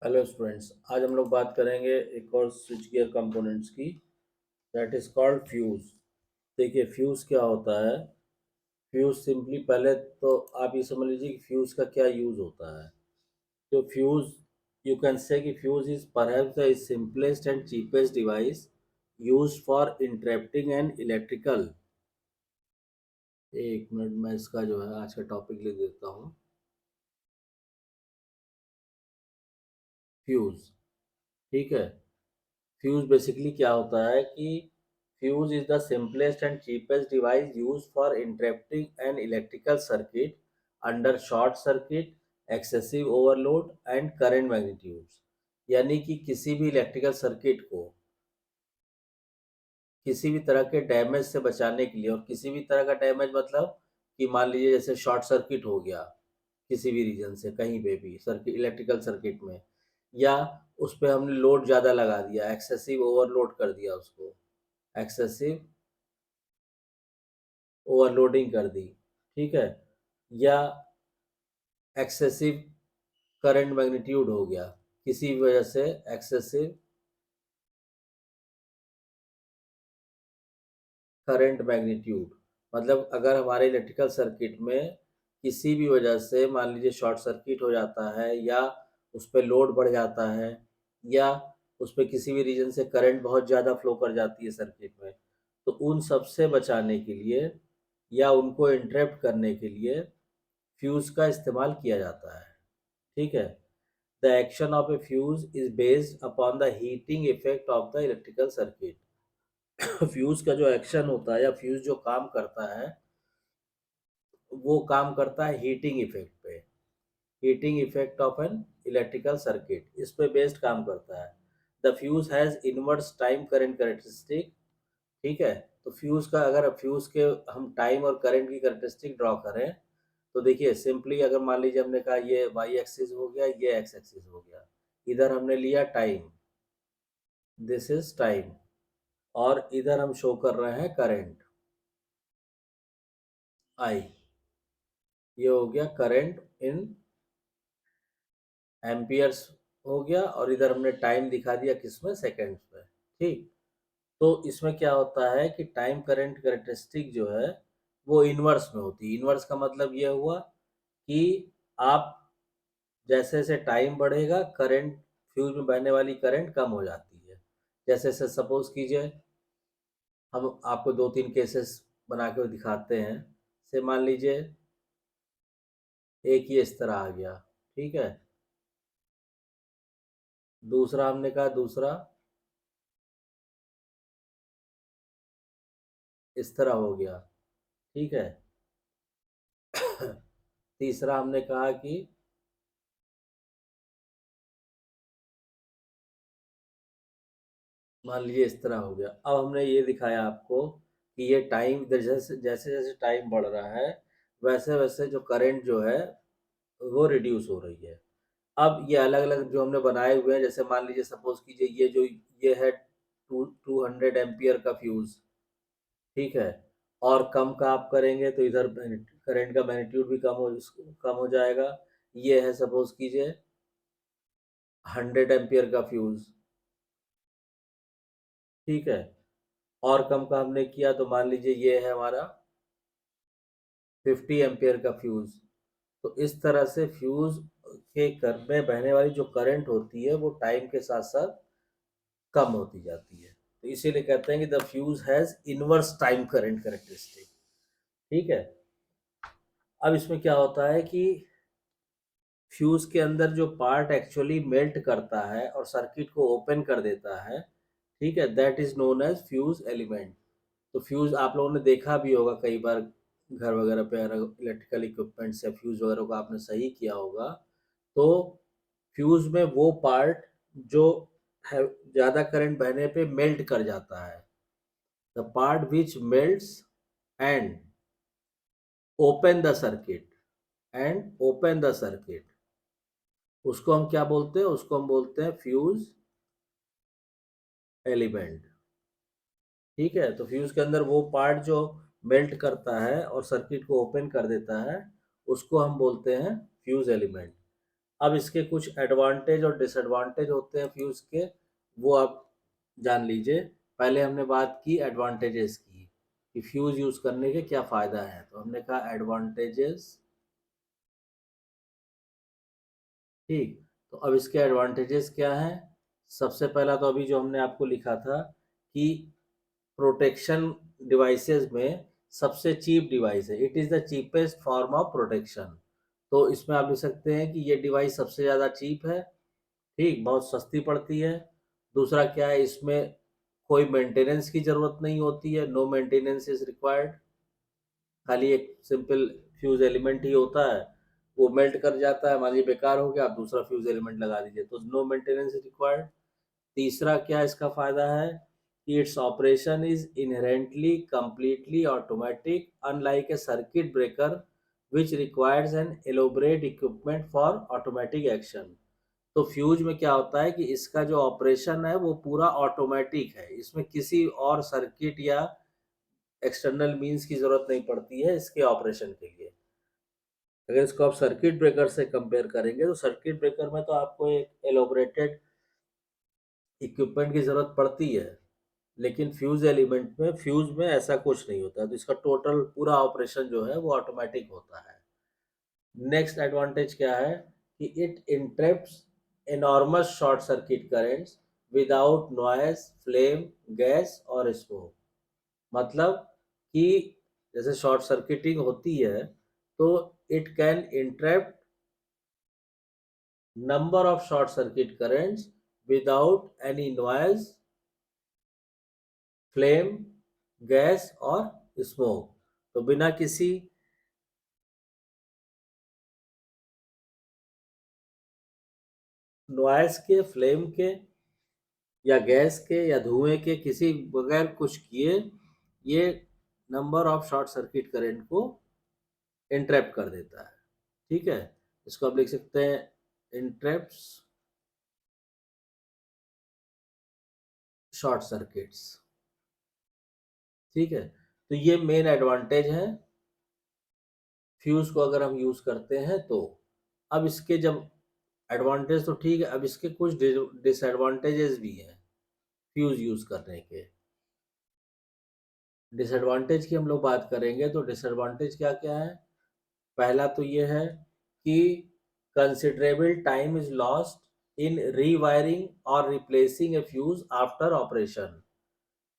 Hello students, आज हम लोग बात करेंगे एक और स्विच गियर कंपोनेंट्स की। That is called fuse. देखिए फ्यूज क्या होता है। फ्यूज सिंपली पहले तो आप ये समझ लीजिए कि फ्यूज का क्या यूज होता है। तो फ्यूज, यू कैन से कि fuse is perhaps the simplest and cheapest device used for interrupting an electrical. एक मिनट, मैं इसका जो है आज का टॉपिक लिख देता हूँ। फ्यूज, ठीक है। फ्यूज बेसिकली क्या होता है कि fuse is the simplest and cheapest device used for interrupting an electrical circuit under short circuit, excessive overload and current magnitudes. यानी कि किसी भी इलेक्ट्रिकल सर्किट को किसी भी तरह के डैमेज से बचाने के लिए, और किसी भी तरह का डैमेज मतलब कि मान लीजिए जैसे शॉर्ट सर्किट हो गया किसी भी रीजन से, कहीं पे भी सर्किट, इलेक्ट्रिकल सर्किट में, या उस पर हमने लोड ज़्यादा लगा दिया, एक्सेसिव ओवरलोड कर दिया उसको, एक्सेसिव ओवरलोडिंग कर दी, ठीक है, या एक्सेसिव करंट मैग्नीट्यूड हो गया, किसी भी वजह से एक्सेसिव करंट मैग्नीट्यूड, मतलब अगर हमारे इलेक्ट्रिकल सर्किट में किसी भी वजह से मान लीजिए शॉर्ट सर्किट हो जाता है, या उस पर लोड बढ़ जाता है, या उस पर किसी भी रीजन से करंट बहुत ज़्यादा फ्लो कर जाती है सर्किट में, तो उन सब से बचाने के लिए या उनको इंटरप्ट करने के लिए फ्यूज़ का इस्तेमाल किया जाता है, ठीक है। The action of A fuse is based upon the heating effect of the electrical circuit. Fuse का जो एक्शन होता है या फ्यूज जो काम करता है, वो काम करता है हीटिंग इफेक्ट पे। Heating effect of an electrical circuit, इस पे बेस्ड काम करता है। The fuse has inverse time current characteristic, ठीक है। तो फ्यूज का, अगर फ्यूज के हम टाइम और करंट की करेक्टरिस्टिक ड्रॉ करें, तो देखिए सिंपली अगर मान लीजिए हमने कहा ये वाई एक्सिस हो गया, ये एक्स एक्सिस हो गया, इधर हमने लिया टाइम, दिस इज टाइम, और इधर हम शो कर रहे हैं करंट आई, ये हो गया करंट इन एम्पियर्स हो गया, और इधर हमने टाइम दिखा दिया किसमें, सेकेंड्स में, ठीक। तो इसमें क्या होता है कि टाइम करंट करेक्टरिस्टिक जो है वो इनवर्स में होती है। इनवर्स का मतलब ये हुआ कि आप जैसे जैसे टाइम बढ़ेगा, करंट, फ्यूज में बहने वाली करंट कम हो जाती है। जैसे जैसे सपोज कीजिए, हम आपको दो तीन केसेस बना के दिखाते हैं। से मान लीजिए एक ये इस तरह आ गया, ठीक है। दूसरा हमने कहा, दूसरा इस तरह हो गया, ठीक है। तीसरा हमने कहा कि मान लीजिए इस तरह हो गया। अब हमने ये दिखाया आपको कि ये टाइम, जैसे जैसे जैसे टाइम बढ़ रहा है, वैसे वैसे जो करंट जो है वो रिड्यूस हो रही है। अब ये अलग अलग जो हमने बनाए हुए हैं, जैसे मान लीजिए सपोज कीजिए ये जो ये है 200 एम्पियर का फ्यूज, ठीक है। और कम का आप करेंगे तो इधर करंट का मैग्नीट्यूड भी कम हो जाएगा। ये है सपोज कीजिए 100 एम्पियर का फ्यूज, ठीक है। और कम का हमने किया तो मान लीजिए ये है हमारा 50 एम्पियर का फ्यूज। तो इस तरह से फ्यूज के कर में बहने वाली जो करंट होती है वो टाइम के साथ साथ कम होती जाती है। तो इसीलिए कहते हैं कि the fuse has inverse time current characteristic, ठीक है। अब इसमें क्या होता है कि फ्यूज के अंदर जो पार्ट एक्चुअली मेल्ट करता है और सर्किट को ओपन कर देता है, ठीक है, that is known as fuse element. तो फ्यूज आप लोगों ने देखा भी होगा कई बार घर वगैरह पे, इलेक्ट्रिकल इक्विपमेंट्स या फ्यूज वगैरह को आपने सही किया होगा, तो फ्यूज में वो पार्ट जो है ज़्यादा करंट बहने पे मेल्ट कर जाता है, the part which melts and open the circuit, उसको हम क्या बोलते हैं, उसको हम बोलते हैं फ्यूज एलिमेंट, ठीक है। तो फ्यूज के अंदर वो पार्ट जो मेल्ट करता है और सर्किट को ओपन कर देता है, उसको हम बोलते हैं फ्यूज एलिमेंट। अब इसके कुछ एडवांटेज और डिसएडवांटेज होते हैं फ्यूज के, वो आप जान लीजिए। पहले हमने बात की एडवांटेजेस की कि फ्यूज यूज करने के क्या फायदा है, तो हमने कहा एडवांटेजेस। ठीक, तो अब इसके एडवांटेजेस क्या हैं? सबसे पहला तो अभी जो हमने आपको लिखा था कि प्रोटेक्शन डिवाइसेस में सबसे चीप डिवाइस है, it is the cheapest form of protection. तो इसमें आप लिख सकते हैं कि ये डिवाइस सबसे ज़्यादा चीप है, ठीक, बहुत सस्ती पड़ती है। दूसरा क्या है, इसमें कोई मेंटेनेंस की ज़रूरत नहीं होती है, नो मेंटेनेंस इज़ रिक्वायर्ड। खाली एक सिंपल फ्यूज एलिमेंट ही होता है, वो मेल्ट कर जाता है, मान लीजिए बेकार हो गया, आप दूसरा फ्यूज एलिमेंट लगा दीजिए, तो नो मेंटेनेंस रिक्वायर्ड। तीसरा क्या इसका फायदा है कि its operation is inherently completely automatic unlike A circuit breaker which requires N elaborate equipment for automatic action. तो फ्यूज में क्या होता है कि इसका जो ऑपरेशन है वो पूरा ऑटोमेटिक है, इसमें किसी और सर्किट या एक्सटर्नल मींस की जरूरत नहीं पड़ती है इसके ऑपरेशन के लिए। अगर इसको आप सर्किट ब्रेकर से कंपेयर करेंगे तो सर्किट ब्रेकर में तो आपको एक एलोबरेटेड इक्विपमेंट की जरूरत पड़ती है, लेकिन फ्यूज में ऐसा कुछ नहीं होता, तो इसका टोटल पूरा ऑपरेशन जो है वो ऑटोमेटिक होता है। नेक्स्ट एडवांटेज क्या है कि it interrupts enormous short circuit currents without noise, flame, gas और स्मोक। मतलब कि जैसे शॉर्ट सर्किटिंग होती है तो it can interrupt number of short circuit currents without any noise, flame, gas और स्मोक। तो बिना किसी नॉइस के, फ्लेम के या गैस के या धुएं के, किसी बगैर कुछ किए ये number of short circuit current को इंटरप्ट कर देता है। ठीक है, इसको आप लिख सकते हैं इंटरप्ट्स शॉर्ट सर्किट्स। ठीक है, तो ये मेन एडवांटेज है फ्यूज को अगर हम यूज करते हैं तो। अब इसके जब एडवांटेज तो ठीक है, अब इसके कुछ डिसएडवांटेजेस भी हैं फ्यूज यूज करने के। डिसएडवांटेज की हम लोग बात करेंगे तो डिसएडवांटेज क्या क्या है? पहला तो ये है कि considerable time is lost in rewiring और replacing a fuse after operation.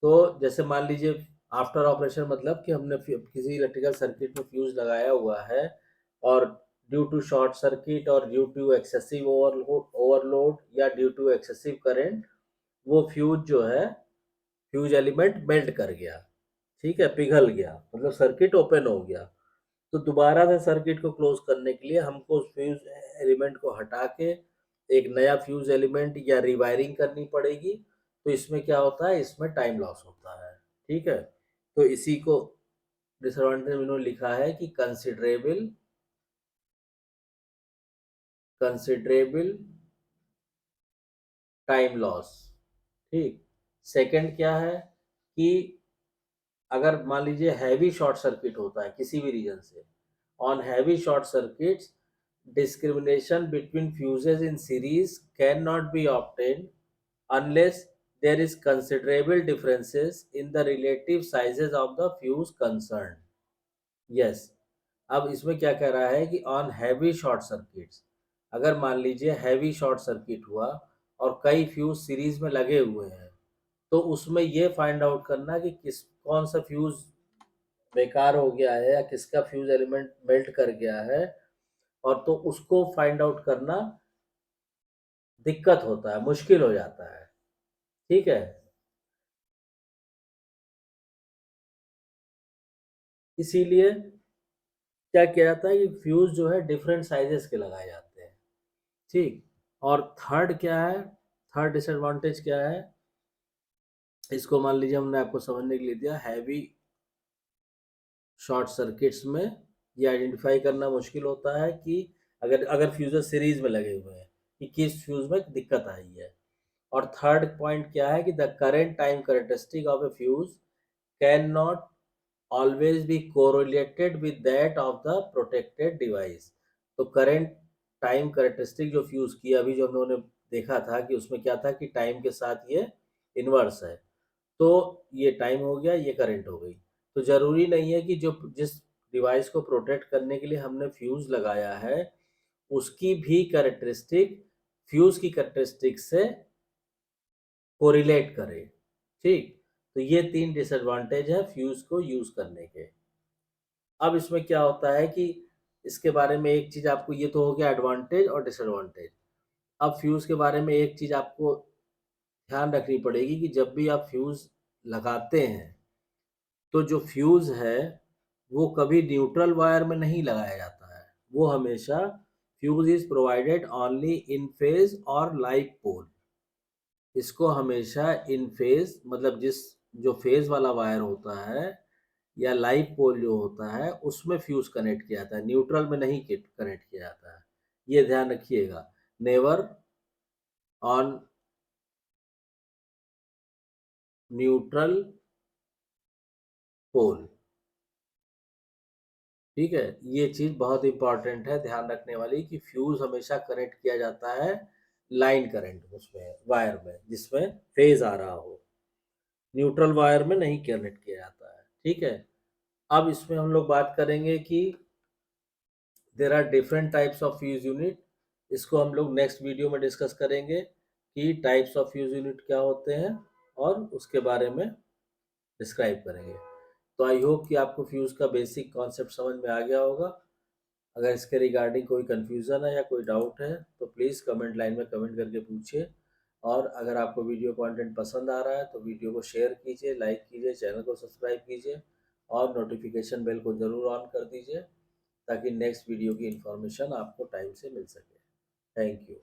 तो जैसे मान लीजिए आफ्टर ऑपरेशन मतलब कि हमने किसी इलेक्ट्रिकल सर्किट में फ्यूज लगाया हुआ है और ड्यू टू शॉर्ट सर्किट और ड्यू टू एक्सेसिव ओवरलोड या ड्यू टू एक्सेसिव करंट वो फ्यूज जो है, फ्यूज एलिमेंट मेल्ट कर गया, ठीक है, पिघल गया, मतलब सर्किट ओपन हो गया। तो दोबारा से सर्किट को क्लोज करने के लिए हमको उस फ्यूज एलिमेंट को हटा के एक नया फ्यूज एलिमेंट या रिवायरिंग करनी पड़ेगी। तो इसमें क्या होता है, इसमें टाइम लॉस होता है। ठीक है, तो इसी को डिसएडवांटेज इन्होंने लिखा है कि कंसिडरेबल टाइम लॉस। ठीक, सेकंड क्या है कि अगर मान लीजिए हैवी शॉर्ट सर्किट होता है किसी भी रीजन से, on heavy short circuits discrimination between fuses in series cannot be obtained unless there is considerable differences in the relative sizes of the fuse concerned. Yes, अब इसमें क्या कह रहा है कि ऑन हैवी शॉर्ट सर्किट्स, अगर मान लीजिए हैवी शॉर्ट सर्किट हुआ और कई फ्यूज सीरीज में लगे हुए हैं, तो उसमें ये फाइंड आउट करना कि कौन सा फ्यूज बेकार हो गया है या किसका फ्यूज एलिमेंट मेल्ट कर गया है, और तो उसको फाइंड आउट करना दिक्कत होता है, मुश्किल हो जाता है। ठीक है, इसीलिए क्या किया जाता है कि फ्यूज जो है डिफरेंट साइजेस के लगाए जाते हैं। ठीक, और थर्ड क्या है, थर्ड डिसएडवांटेज क्या है, इसको मान लीजिए हमने आपको समझने के लिए दिया, हैवी शॉर्ट सर्किट्स में ये आइडेंटिफाई करना मुश्किल होता है कि अगर अगर फ्यूजर सीरीज में लगे हुए हैं कि किस फ्यूज में दिक्कत आई है। और थर्ड पॉइंट क्या है कि the current time characteristic of A fuse can not always be correlated with that of the protected device। तो करंट टाइम कैरेक्टरिस्टिक जो फ्यूज़ किया अभी जो हम लोगों ने देखा था कि उसमें क्या था कि टाइम के साथ ये इन्वर्स है। तो ये टाइम हो गया, ये करंट हो गई। तो ज़रूरी नहीं है कि जो जिस डिवाइस को प्रोटेक्ट करने के लिए हमने फ्यूज़ लगाया है, उसकी भी कैरेक्टरिस्टिक फ्यूज़ की कैरेक्टरिस्टिक से कोरिलेट करे। ठीक? तो ये 3 डिसएडवांटेज है फ्यूज़ को यूज़ करने के। अब इसमें क्या होता है कि इसके बारे में एक चीज़ आपको ये तो हो गया एडवांटेज और डिसएडवांटेज। अब फ्यूज़ के बारे में एक चीज़ आपको ध्यान रखनी पड़ेगी कि जब भी आप फ्यूज़ लगाते हैं, तो जो फ्यूज़ है, वो कभी न्यूट्रल वायर में नहीं लगाया जाता है। वो हमेशा fuse is provided only in phase और लाइव पोल। इसको हमेशा इन फेज़ मतलब जो फेज़ वाला वायर होता है या लाइव पोल जो होता है, उसमें फ्यूज़ कनेक्ट किया जाता है, न्यूट्रल में नहीं कनेक्ट किया जाता है। ये ध्यान रखिएगा। नेवर ऑन न्यूट्रल पोल। ठीक है? ये चीज़ बहुत इम्पोर्टेंट है ध्यान रखने वाली कि फ्यूज़ हमेशा कनेक्ट किया जाता है लाइन करंट उसमें वायर में जिसमें फेज़ आ रहा हो। न्यूट्रल वायर में नहीं कनेक्ट किया जाता है। ठीक है? अब इसमें हम लोग बात करेंगे कि there are different types of fuse unit. इसको हम लोग नेक्स्ट वीडियो में डिस्कस करेंगे कि टाइप्स ऑफ फ्यूज़ यूनिट क्या होते हैं और उसके बारे में डिस्क्राइब करेंगे। तो आई होप कि आपको फ्यूज़ का बेसिक कॉन्सेप्ट समझ में आ गया होगा। अगर इसके रिगार्डिंग कोई कन्फ्यूज़न है या कोई डाउट है तो प्लीज़ कमेंट लाइन में कमेंट करके पूछिए। और अगर आपको वीडियो कंटेंट पसंद आ रहा है तो वीडियो को शेयर कीजिए, लाइक कीजिए, चैनल को सब्सक्राइब कीजिए और नोटिफिकेशन बेल को ज़रूर ऑन कर दीजिए ताकि नेक्स्ट वीडियो की इन्फॉर्मेशन आपको टाइम से मिल सके। Thank you.